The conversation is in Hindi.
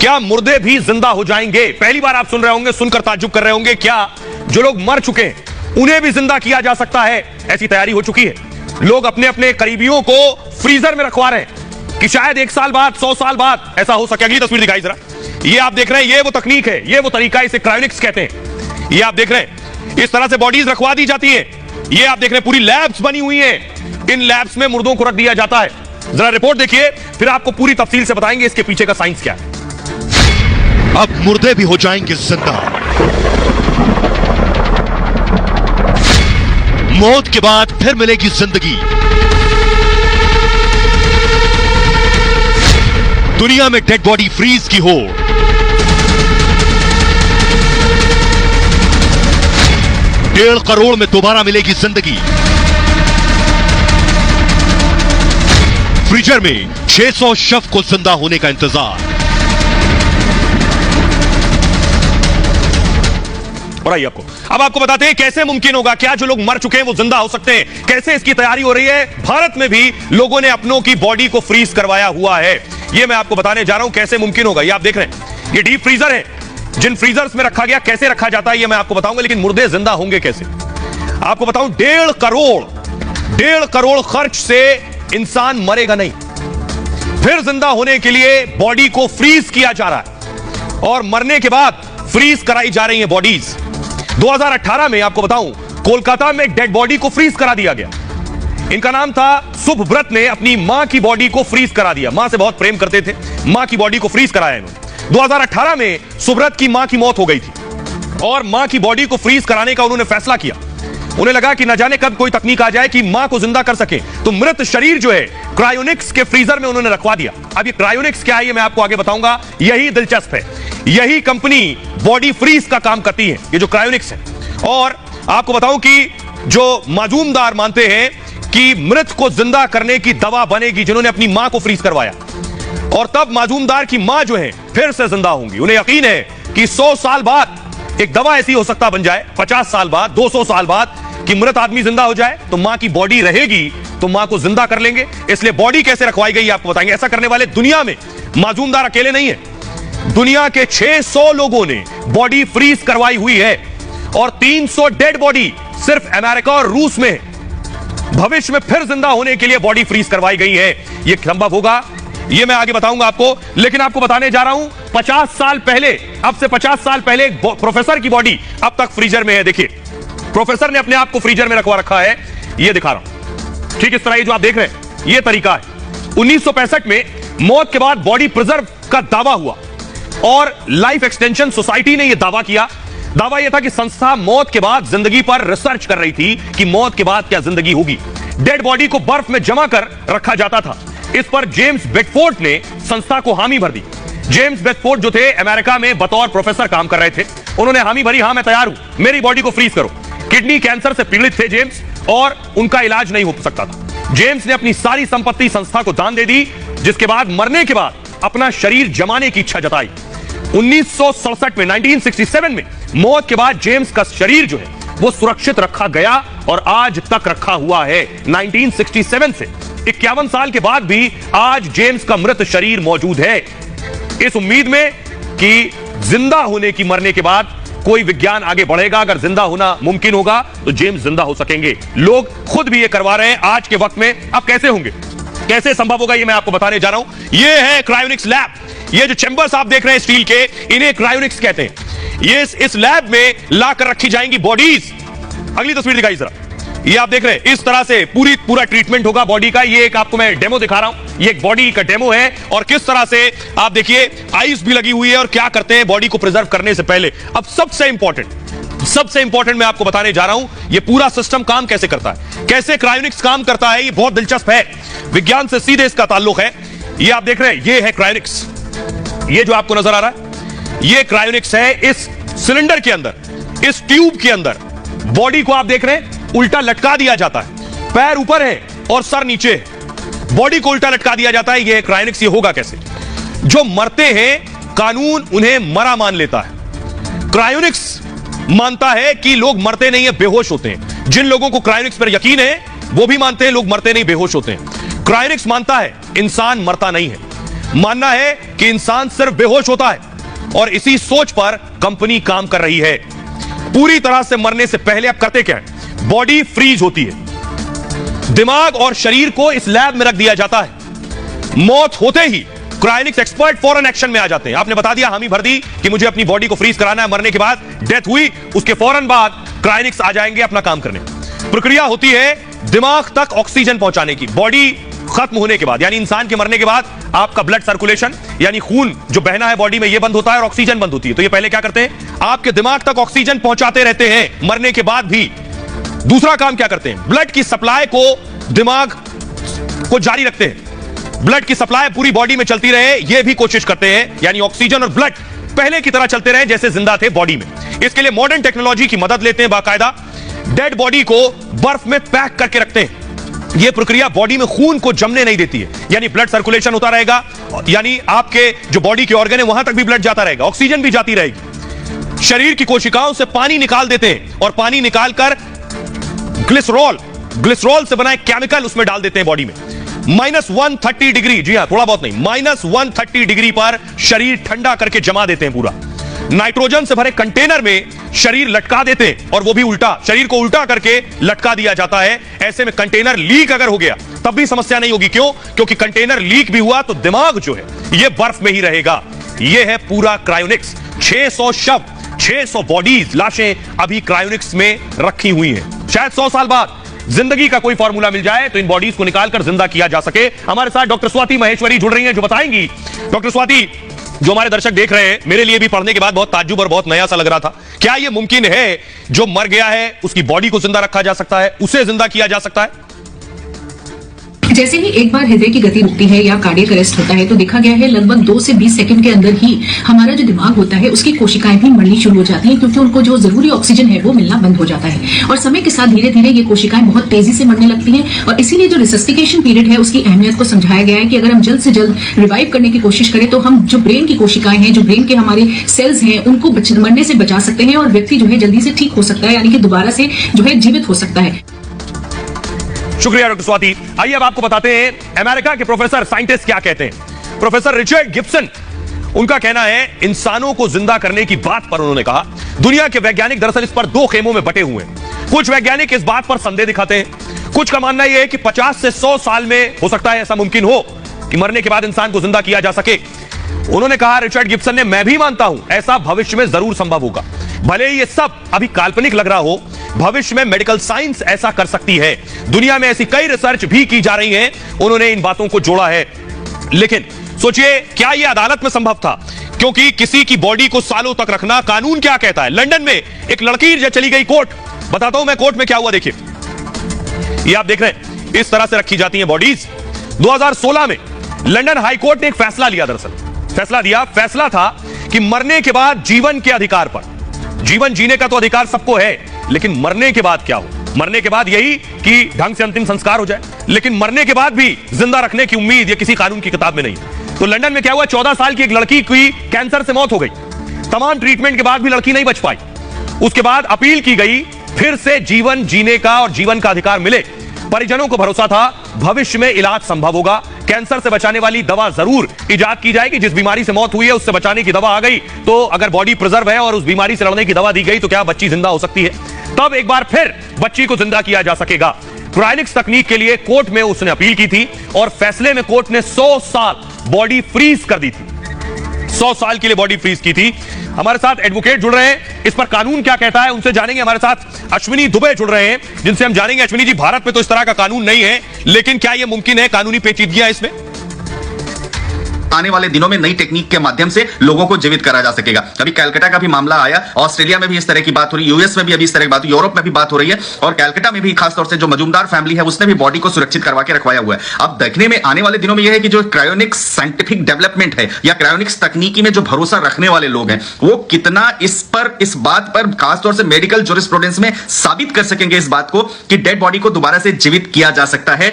क्या मुर्दे भी जिंदा हो जाएंगे? पहली बार आप सुन रहे होंगे, सुनकर ताज्जुब कर रहे होंगे, क्या जो लोग मर चुके हैं उन्हें भी जिंदा किया जा सकता है? ऐसी तैयारी हो चुकी है। लोग अपने अपने करीबियों को फ्रीजर में रखवा रहे हैं कि शायद 1 साल बाद, 100 साल बाद ऐसा हो सके। अगली तस्वीर दिखाई जरा। ये आप देख रहे हैं, ये वो तकनीक है, ये वो तरीका, इसे क्रायोनिक्स कहते हैं। ये आप देख रहे हैं, इस तरह से बॉडीज रखवा दी जाती है। ये आप देख रहे हैं, पूरी लैब्स बनी हुई हैं। इन लैब्स में मुर्दों को रख दिया जाता है। जरा रिपोर्ट देखिए, फिर आपको पूरी तफसील से बताएंगे इसके पीछे का साइंस क्या है। अब मुर्दे भी हो जाएंगे जिंदा। मौत के बाद फिर मिलेगी जिंदगी। दुनिया में डेड बॉडी फ्रीज की होड़। 1.5 करोड़ में दोबारा मिलेगी जिंदगी। फ्रीजर में 600 शव को जिंदा होने का इंतजार। और आइए अब आपको बताते हैं कैसे मुमकिन होगा। क्या जो लोग मर चुके हैं वो जिंदा हो सकते हैं? कैसे इसकी तैयारी हो रही है? भारत में भी लोगों ने अपनों की बॉडी को फ्रीज करवाया हुआ है। ये मैं आपको बताने जा रहा हूं कैसे मुमकिन होगा। ये आप देख रहे हैं, ये डीप फ्रीजर है। जिन फ्रीजर्स में रखा गया, कैसे रखा जाता है ये मैं आपको बताऊंगा। लेकिन मुर्दे जिंदा होंगे कैसे, आपको बताऊं। 1.5 करोड़ खर्च से इंसान मरेगा नहीं, फिर जिंदा होने के लिए बॉडी को फ्रीज किया जा रहा है और मरने के बाद फ्रीज कराई जा रही है बॉडीज। 2018 में आपको बताऊं, कोलकाता में एक डेड बॉडी को फ्रीज करा दिया गया। इनका नाम था सुभव्रत ने अपनी मां की बॉडी को फ्रीज करा दिया। मां से बहुत प्रेम करते थे, मां की बॉडी को फ्रीज कराया इन्होंने। 2018 में सुभव्रत की मां की मौत हो गई थी और मां की बॉडी को फ्रीज कराने का उन्होंने फैसला किया। उन्हें लगा कि न जाने कब कोई तकनीक आ जाए कि मां को जिंदा कर सके, तो मृत शरीर जो है क्रायोनिक्स के फ्रीजर में उन्होंने रखवा दिया। अब ये क्रायोनिक्स क्या है ये मैं आपको आगे बताऊंगा। यही दिलचस्प है, यही कंपनी बॉडी फ्रीज का काम करती है, ये जो क्रायोनिक्स है। और आपको बताऊं कि जो माजूमदार मानते हैं कि मृत को जिंदा करने की दवा बनेगी, जिन्होंने अपनी मां को फ्रीज करवाया, और तब माजूमदार की मां जो है फिर से जिंदा होंगी। उन्हें यकीन है कि 100 साल बाद एक दवा ऐसी हो सकता बन जाए, 50 साल बाद, 200 साल बाद, कि मृत आदमी जिंदा हो जाए तो मां की बॉडी रहेगी तो मां को जिंदा कर लेंगे। इसलिए बॉडी कैसे रखवाई गई आपको बताएंगे। ऐसा करने वाले दुनिया में माजूमदार अकेले नहीं है, दुनिया के 600 लोगों ने बॉडी फ्रीज करवाई हुई है और 300 डेड बॉडी सिर्फ अमेरिका और रूस में है। भविष्य में फिर जिंदा होने के लिए बॉडी फ्रीज करवाई गई है। यह संभव होगा, यह मैं आगे बताऊंगा आपको। लेकिन आपको बताने जा रहा हूं, 50 साल पहले, अब से 50 साल पहले एक प्रोफेसर की बॉडी अब तक फ्रीजर में है। देखिए, प्रोफेसर ने अपने आप को फ्रीजर में रखवा रखा है। यह दिखा रहा हूं, ठीक इस तरह। ये जो आप देख रहे हैं, यह तरीका है। 1965 में मौत के बाद बॉडी प्रिजर्व का दावा हुआ और लाइफ एक्सटेंशन सोसाइटी ने यह दावा किया। दावा यह था कि संस्था मौत के बाद जिंदगी पर रिसर्च कर रही थी कि मौत के बाद क्या जिंदगी होगी। डेड बॉडी को बर्फ में जमा कर रखा जाता था। इस पर जेम्स बेडफोर्ड ने संस्था को हामी भर दी। जेम्स बेडफोर्ड जो थे अमेरिका में बतौर प्रोफेसर काम कर रहे थे, उन्होंने हामी भरी, हां मैं तैयार हूं, मेरी बॉडी को फ्रीज करो। किडनी कैंसर से पीड़ित थे जेम्स और उनका इलाज नहीं हो सकता था। जेम्स ने अपनी सारी संपत्ति संस्था को दान दे दी, जिसके बाद मरने के बाद अपना शरीर जमाने की इच्छा जताई। 1967 में, 1967 में मौत के बाद जेम्स का शरीर जो है वो सुरक्षित रखा गया और आज तक रखा हुआ है। 1967 से 51 साल के बाद भी आज जेम्स का मृत शरीर मौजूद है, इस उम्मीद में कि जिंदा होने की, मरने के बाद कोई विज्ञान आगे बढ़ेगा। अगर जिंदा होना मुमकिन होगा तो जेम्स जिंदा हो सकेंगे। लोग खुद भी ये करवा रहे हैं आज के वक्त में। अब कैसे होंगे, कैसे संभव होगा, ये मैं आपको बताने जा रहा हूं। ये है क्रायोनिक्स लैब। ये जो चैंबर्स आप देख रहे हैं स्टील के, इन्हें क्रायोनिक्स कहते हैं। ये इस लैब में लाकर रखी जाएंगी बॉडीज। अगली तस्वीर दिखाई जरा। ये आप देख रहे हैं, इस तरह से पूरा ट्रीटमेंट होगा बॉडी का। ये एक आपको मैं डेमो दिखा रहा हूं, ये एक बॉडी का डेमो है और किस तरह से आप देखिए आइस भी लगी हुई है और क्या करते हैं बॉडी को प्रिजर्व करने से पहले। अब सबसे इंपॉर्टेंट मैं आपको बताने जा रहा हूं, ये पूरा सिस्टम काम कैसे करता है, कैसे क्रायोनिक्स काम करता है। ये बहुत दिलचस्प है, विज्ञान से सीधे इसका ताल्लुक है। ये आप देख रहे हैं, ये है क्रायोनिक्स। ये जो आपको नजर आ रहा है, ये क्रायोनिक्स है। इस सिलेंडर के अंदर, इस ट्यूब के अंदर बॉडी को आप देख रहे हैं उल्टा लटका दिया जाता है। पैर ऊपर है और सर नीचे है, बॉडी को उल्टा लटका दिया जाता है। ये क्रायोनिक्स। ये होगा कैसे? जो मरते हैं कानून उन्हें मरा मान लेता है। क्रायोनिक्स मानता है कि लोग मरते नहीं है, बेहोश होते हैं। जिन लोगों को क्रायोनिक्स पर यकीन है वो भी मानते हैं लोग मरते नहीं, बेहोश होते हैं। क्रायोनिक्स मानता है इंसान मरता नहीं है। मानना है कि इंसान सिर्फ बेहोश होता है और इसी सोच पर कंपनी काम कर रही है। पूरी तरह से मरने से पहले आप करते क्या है? बॉडी फ्रीज होती है, दिमाग और शरीर को इस लैब में रख दिया जाता है। मौत होते ही क्रायोनिक्स एक्सपर्ट फौरन एक्शन में आ जाते हैं। आपने बता दिया, हामी भर दी कि मुझे अपनी बॉडी को फ्रीज कराना है, मरने के बाद डेथ हुई, उसके फौरन बाद क्रायोनिक्स आ जाएंगे अपना काम करने। प्रक्रिया होती है दिमाग तक ऑक्सीजन पहुंचाने की। बॉडी खत्म होने के बाद, यानी इंसान के मरने के बाद, आपका ब्लड सर्कुलेशन यानी खून जो बहना है बॉडी में, यह बंद होता है और ऑक्सीजन बंद होती है। तो ये पहले क्या करते हैं? आपके दिमाग तक ऑक्सीजन पहुंचाते रहते हैं मरने के बाद भी। दूसरा काम क्या करते हैं? ब्लड की सप्लाई को दिमाग को जारी रखते हैं। ब्लड की सप्लाई पूरी बॉडी में चलती रहे, यह भी कोशिश करते हैं, यानी ऑक्सीजन और ब्लड पहले की तरह चलते रहे जैसे जिंदा थे बॉडी में। इसके लिए मॉडर्न टेक्नोलॉजी की मदद लेते हैं। बाकायदा डेड बॉडी को बर्फ में पैक करके रखते हैं। यह प्रक्रिया बॉडी में खून को जमने नहीं देती है, यानी ब्लड सर्कुलेशन होता रहेगा, यानी आपके जो बॉडी के ऑर्गन है वहां तक भी ब्लड जाता रहेगा, ऑक्सीजन भी जाती रहेगी। शरीर की कोशिकाओं से पानी निकाल देते हैं और पानी निकालकर ग्लिसरॉल से बना एक केमिकल उसमें डाल देते हैं बॉडी में। -130 डिग्री, जी हां, थोड़ा बहुत नहीं, -130 डिग्री पर शरीर ठंडा करके जमा देते हैं पूरा। नाइट्रोजन से भरे कंटेनर में शरीर लटका देते हैं, और वो भी उल्टा, शरीर को उल्टा करके लटका दिया जाता है। ऐसे में कंटेनर लीक अगर हो गया तब भी समस्या नहीं होगी। क्यों? क्योंकि कंटेनर लीक भी हुआ तो दिमाग जो है ये बर्फ में ही रहेगा। ये है पूरा क्रायोनिक्स। 600 शव, 600 बॉडीज, लाशें अभी क्रायोनिक्स में रखी हुई हैं। शायद 100 साल बाद जिंदगी का कोई फॉर्मूला मिल जाए तो इन बॉडीज को निकालकर जिंदा किया जा सके। हमारे साथ डॉक्टर स्वाति महेश्वरी जुड़ रही हैं, जो बताएंगी। डॉक्टर स्वाति, जो हमारे दर्शक देख रहे हैं, मेरे लिए भी पढ़ने के बाद बहुत ताज्जुब और बहुत नया सा लग रहा था, क्या यह मुमकिन है जो मर गया है उसकी बॉडी को जिंदा रखा जा सकता है, उसे जिंदा किया जा सकता है? जैसे ही एक बार हृदय की गति रुकती है या कार्डियक अरेस्ट होता है तो देखा गया है लगभग 2 से 20 सेकंड के अंदर ही हमारा जो दिमाग होता है उसकी कोशिकाएं भी मरनी शुरू हो जाती हैं, क्योंकि उनको जो जरूरी ऑक्सीजन है वो मिलना बंद हो जाता है। और समय के साथ धीरे धीरे ये कोशिकाएं बहुत तेजी से मरने लगती हैं। और इसीलिए जो रिसस्टिकेशन पीरियड है उसकी अहमियत को समझाया गया है कि अगर हम जल्द से जल्द रिवाइव करने की कोशिश करें तो हम जो ब्रेन की कोशिकाएं हैं, जो ब्रेन के हमारे सेल्स हैं, उनको मरने से बचा सकते हैं और व्यक्ति जो है जल्दी से ठीक हो सकता है, यानी कि दोबारा से जो है जीवित हो सकता है। शुक्रिया डॉक्टर स्वाति। आइए अब आपको बताते हैं अमेरिका के प्रोफेसर साइंटिस्ट क्या कहते हैं। प्रोफेसर रिचर्ड गिब्सन, उनका कहना है इंसानों को जिंदा करने की बात पर उन्होंने कहा दुनिया के वैज्ञानिक दरअसल इस पर 2 खेमों में बटे हुए हैं। कुछ वैज्ञानिक इस बात पर संदेह दिखाते हैं, कुछ का मानना यह है कि 50 से 100 साल में हो सकता है ऐसा मुमकिन हो कि मरने के बाद इंसान को जिंदा किया जा सके। उन्होंने कहा, रिचर्ड गिब्सन ने, मैं भी मानता हूं ऐसा भविष्य में जरूर संभव होगा। भले ही ये सब अभी काल्पनिक लग रहा हो, भविष्य में मेडिकल साइंस ऐसा कर सकती है। दुनिया में ऐसी कई रिसर्च भी की जा रही हैं। उन्होंने इन बातों को जोड़ा है। लेकिन सोचिए, क्या यह अदालत में संभव था? क्योंकि किसी की बॉडी को सालों तक रखना, कानून क्या कहता है? लंदन में एक लड़की जो चली गई कोर्ट, बताता हूं मैं कोर्ट में क्या हुआ। देखिए, ये आप देख रहे हैं, इस तरह से रखी जाती हैं बॉडीज। 2016 में लंदन हाई कोर्ट ने एक फैसला लिया। दरअसल फैसला था कि मरने के बाद जीवन के अधिकार पर, जीवन जीने का तो अधिकार सबको है, लेकिन मरने के बाद क्या हो? मरने के बाद यही कि ढंग से अंतिम संस्कार हो जाए, लेकिन मरने के बाद भी जिंदा रखने की उम्मीद ये किसी कानून की किताब में नहीं। तो लंदन में क्या हुआ, 14 साल की एक लड़की की कैंसर से मौत हो गई। तमाम ट्रीटमेंट के बाद भी लड़की नहीं बच पाई। उसके बाद अपील की गई, फिर से जीवन जीने का और जीवन का अधिकार मिले। परिजनों को भरोसा था भविष्य में इलाज संभव होगा, कैंसर से बचाने वाली दवा जरूर इजाद की जाएगी। जिस बीमारी से मौत हुई है उससे बचाने की दवा आ गई, तो अगर बॉडी प्रिजर्व है और उस बीमारी से लड़ने की दवा दी गई तो क्या बच्ची जिंदा हो सकती है? तब एक बार फिर बच्ची को जिंदा किया जा सकेगा। क्रायोनिक्स तकनीक के लिए कोर्ट में उसने अपील की थी और फैसले में कोर्ट ने 100 साल बॉडी फ्रीज कर दी थी। 100 साल के लिए बॉडी फ्रीज की थी। हमारे साथ एडवोकेट जुड़ रहे हैं, इस पर कानून क्या कहता है उनसे जानेंगे। हमारे साथ अश्विनी दुबे जुड़ रहे हैं, जिनसे हम जानेंगे। अश्विनी जी, भारत में तो इस तरह का कानून नहीं है, लेकिन क्या यह मुमकिन है? कानूनी पेचीदगियां इसमें? आने वाले दिनों में नई टेक्निक के माध्यम से लोगों को जीवित करा जा सकेगा। अभी कैलकाटा का भी मामला आया, ऑस्ट्रेलिया में भी इस तरह की बात हो रही है, यूएस में भी अभी इस तरह की बात, यूरोप में भी बात हो रही है, और कैलकाटा में भी खासतौर से जो मजूमदार फैमिली है उसने भी बॉडी को सुरक्षित करवा के रखवाया हुआ है। अब देखने में आने वाले दिनों में यह है कि जो क्रायोनिक्स साइंटिफिक डेवलपमेंट है या क्रायोनिक्स तकनीकी में जो भरोसा रखने वाले लोग हैं वो कितना इस बात पर खासतौर से मेडिकल जूरिस्प्रूडेंस में साबित कर सकेंगे इस बात को कि डेड बॉडी को दोबारा से जीवित किया जा सकता है।